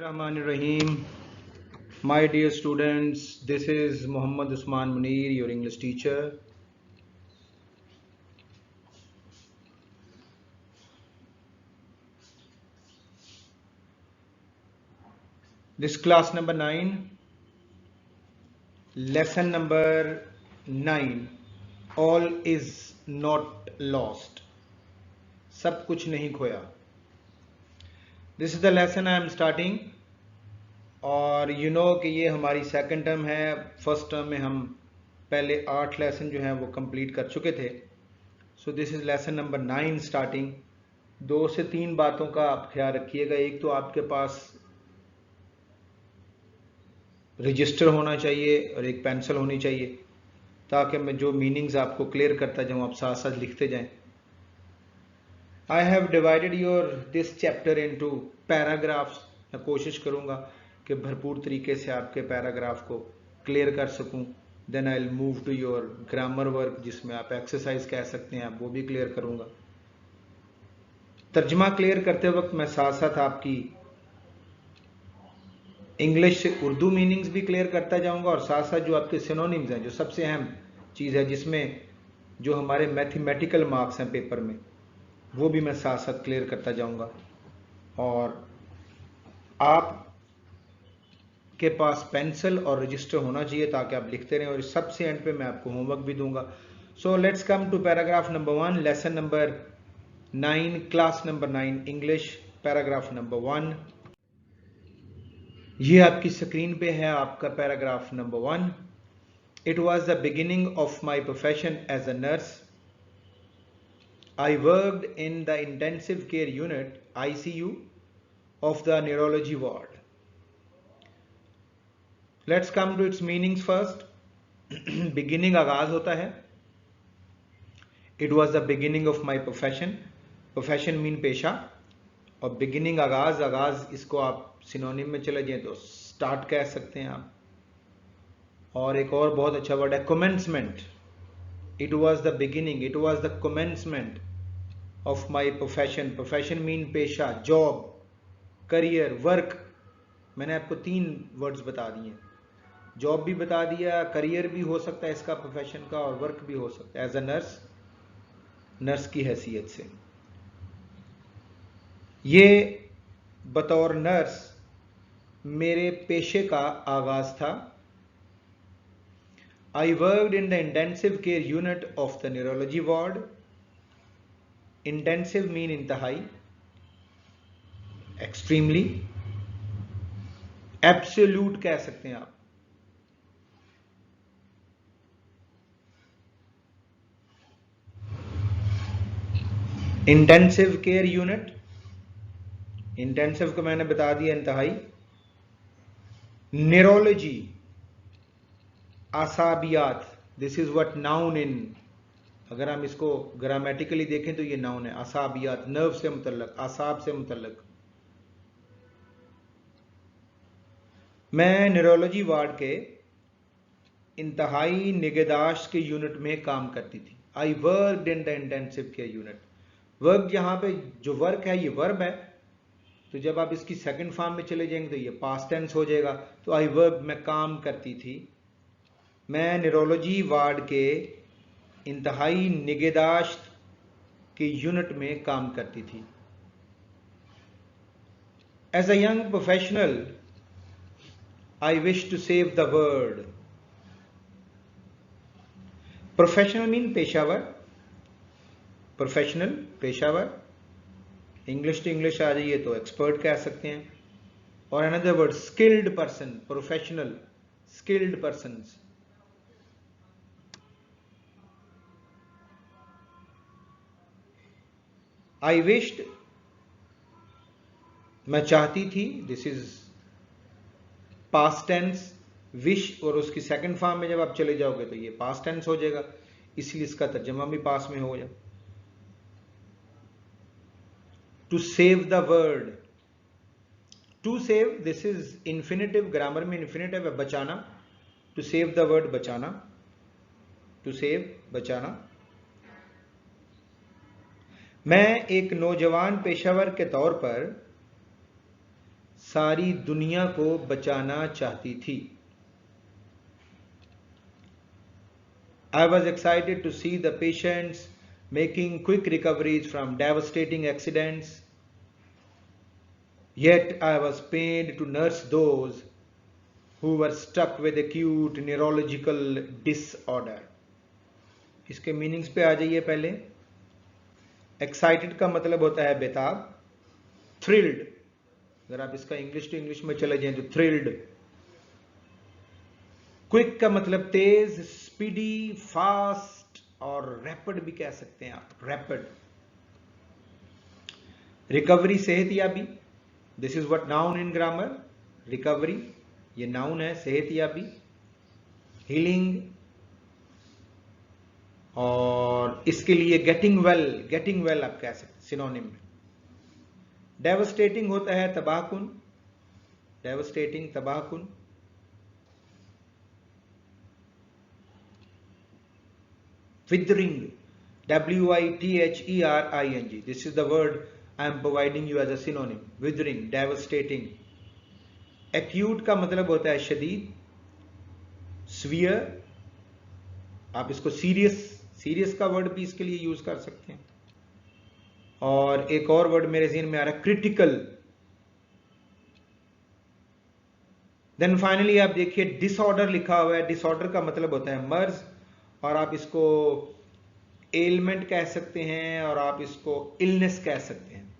Bismillahirrahmanirrahim. My dear students, this is Muhammad Usman Munir, your English teacher. This class number 9, lesson number 9, all is not lost. सब कुछ नहीं खोया. This is the lesson I am starting. और you know कि ये हमारी second term है. First term में हम पहले 8 लेसन जो हैं वो कंप्लीट कर चुके थे. So this is lesson number 9 starting. 2 से 3 बातों का आप ख्याल रखिएगा. एक तो आपके पास रजिस्टर होना चाहिए और एक पेंसिल होनी चाहिए, ताकि मैं जो मीनिंग्स आपको क्लियर करता जाऊँ आप साथ साथ लिखते जाएं. I have divided your this chapter into paragraphs. मैं कोशिश करूँगा कि भरपूर तरीके से आपके पैराग्राफ को क्लियर कर सकूँ. Then I will move to your grammar work, जिसमें आप एक्सरसाइज कह सकते हैं, वो भी क्लियर करूँगा. तर्जमा क्लियर करते वक्त मैं साथ साथ आपकी इंग्लिश से उर्दू मीनिंग्स भी क्लियर करता जाऊंगा, और साथ साथ जो आपके सिनोनिम्स हैं, जो सबसे अहम चीज़ है जिसमें जो हमारे मैथमेटिकल मार्क्स हैं पेपर में, वो भी मैं साथ साथ क्लियर करता जाऊंगा. और आप के पास पेंसिल और रजिस्टर होना चाहिए ताकि आप लिखते रहें, और सबसे एंड पे मैं आपको होमवर्क भी दूंगा. So let's come to paragraph number 1, lesson number 9, class number 9 English, paragraph number 1. ये आपकी स्क्रीन पे है आपका paragraph number 1. It was the beginning of my profession as a nurse. I worked in the intensive care unit ICU of the neurology ward. Let's come to its meanings first. Beginning आगाज होता है. It was the beginning of my profession. Profession mean पेशा, और beginning आगाज इसको आप synonym में चले जाएं तो स्टार्ट कह सकते हैं आप. और एक और बहुत अच्छा वर्ड है commencement. It was the beginning, it was the commencement of my profession. Profession mean पेशा, जॉब, करियर, वर्क. मैंने आपको 3 वर्ड्स बता दिए. जॉब भी बता दिया, करियर भी हो सकता है इसका प्रोफेशन का, और वर्क भी हो सकता है एज अ नर्स, नर्स की हैसियत से. ये बतौर नर्स मेरे पेशे का आगाज था. आई worked in the intensive care unit of the neurology ward. Intensive mean इंतहाई, एक्सट्रीमली, एब्सोल्यूट कह सकते हैं आप. इंटेंसिव केयर यूनिट, इंटेंसिव को मैंने बता दिया इंतहाई. न्यूरोलॉजी, आसाबियात, this is what noun in, अगर हम इसको ग्रामेटिकली देखें तो ये नाउन है. आसाबियात, नर्व से मुतल्लक, आसाब से मुतल्लक. मैं न्यूरोलॉजी वार्ड के इंतहाई निगहदाश्त के यूनिट में काम करती थी. आई worked in the intensive care unit. Work, यहाँ पे जो वर्क है ये वर्ब है, तो जब आप इसकी सेकंड फॉर्म में चले जाएंगे तो ये पास्ट टेंस हो जाएगा. तो आई वर्क, मैं काम करती थी. मैं न्यूरोलॉजी वार्ड के इंतहाई निगहदाश्त के यूनिट में काम करती थी. As a young professional I wish to save the world. Professional mean पेशावर, प्रोफेशनल पेशावर. इंग्लिश टू इंग्लिश आ जाइए तो एक्सपर्ट कह सकते हैं. और another word skilled person, professional, skilled persons. I wished, मैं चाहती थी. This is past tense. Wish और उसकी सेकंड फॉर्म में जब आप चले जाओगे तो ये पास्ट टेंस हो जाएगा, इसलिए इसका तर्जमा भी पास में हो जाए. To save the world, to save, this is infinitive. Grammar में इंफिनिटिव है बचाना. टू सेव द वर्ल्ड, बचाना. टू सेव, बचाना. मैं एक नौजवान पेशावर के तौर पर सारी दुनिया को बचाना चाहती थी। I was excited to see the patients making quick recoveries from devastating accidents. Yet I was pained to nurse those who were stuck with acute neurological disorder. इसके मीनिंग्स पे आ जाइए पहले। एक्साइटेड का मतलब होता है बेताब, थ्रिल्ड, अगर आप इसका इंग्लिश टू इंग्लिश में चले जाएं तो थ्रिल्ड। क्विक का मतलब तेज, स्पीडी, फास्ट, और रैपिड भी कह सकते हैं आप, रैपिड। रिकवरी सेहतयाबी, this is what noun in grammar, recovery ये नाउन है, सेहतयाबी, हीलिंग, और इसके लिए गेटिंग वेल आप कह सकते सिनोनिम में। डेवस्टेटिंग होता है तबाहकुन, devastating तबाहकुन। Withering, WITHERING, this is the word I am providing you as a synonym, withering, devastating। acute का मतलब होता है शदीद, severe, आप इसको सीरियस का वर्ड भी इसके लिए यूज कर सकते हैं। और एक और वर्ड मेरे ज़हन में आ रहा है, क्रिटिकल। देन फाइनली आप देखिए डिसऑर्डर लिखा हुआ है, डिसऑर्डर का मतलब होता है मर्ज, और आप इसको एलिमेंट कह सकते हैं और आप इसको इलनेस कह सकते हैं।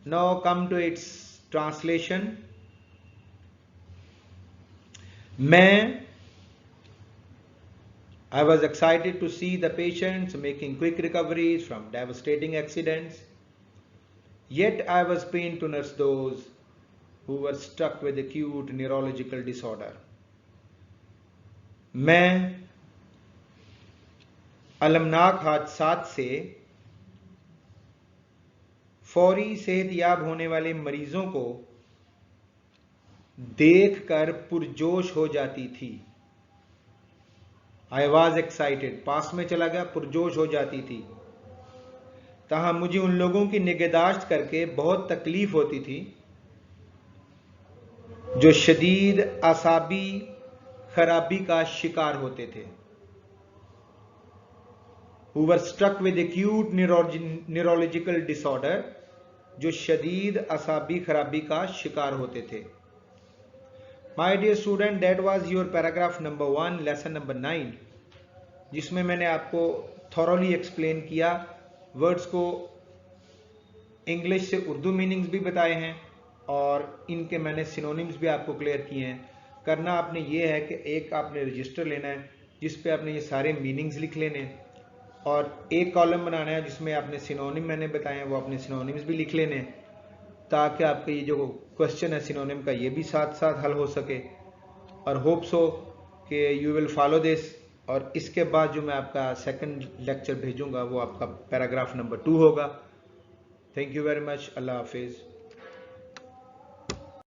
Now come to its translation. I was excited to see the patients making quick recoveries from devastating accidents. Yet I was pained to nurse those who were stuck with acute neurological disorder. मैं अलमनाक हादसात से फौरी सेहतयाब होने वाले मरीजों को देखकर पुरजोश हो जाती थी। I was excited, पास में चला गया, पुरजोश हो जाती थी। ताहम मुझे उन लोगों की निगहदाश्त करके बहुत तकलीफ होती थी जो शदीद आसाबी खराबी का शिकार होते थे। Who were stuck with acute neurological disorder, जो शदीद आसाबी खराबी का शिकार होते थे। My dear student, that was your paragraph number 1, lesson number 9, जिसमें मैंने आपको थॉरोली एक्सप्लेन किया, वर्ड्स को इंग्लिश से उर्दू मीनिंग्स भी बताए हैं और इनके मैंने सिनोनिम्स भी आपको क्लियर किए हैं। करना आपने ये है कि एक आपने रजिस्टर लेना है जिस पे आपने ये सारे मीनिंग्स लिख लेने हैं, और एक कॉलम बनाना है जिसमें आपने सिनोनिम मैंने बताए हैं वो अपने सिनोनिम्स भी लिख लेने हैं, ताकि आपका ये जो क्वेश्चन है सिनोनिम का ये भी साथ साथ हल हो सके। और होप सो कि यू विल फॉलो दिस। और इसके बाद जो मैं आपका सेकंड लेक्चर भेजूंगा वो आपका पैराग्राफ नंबर 2 होगा। Thank you very much. अल्लाह हाफिज़।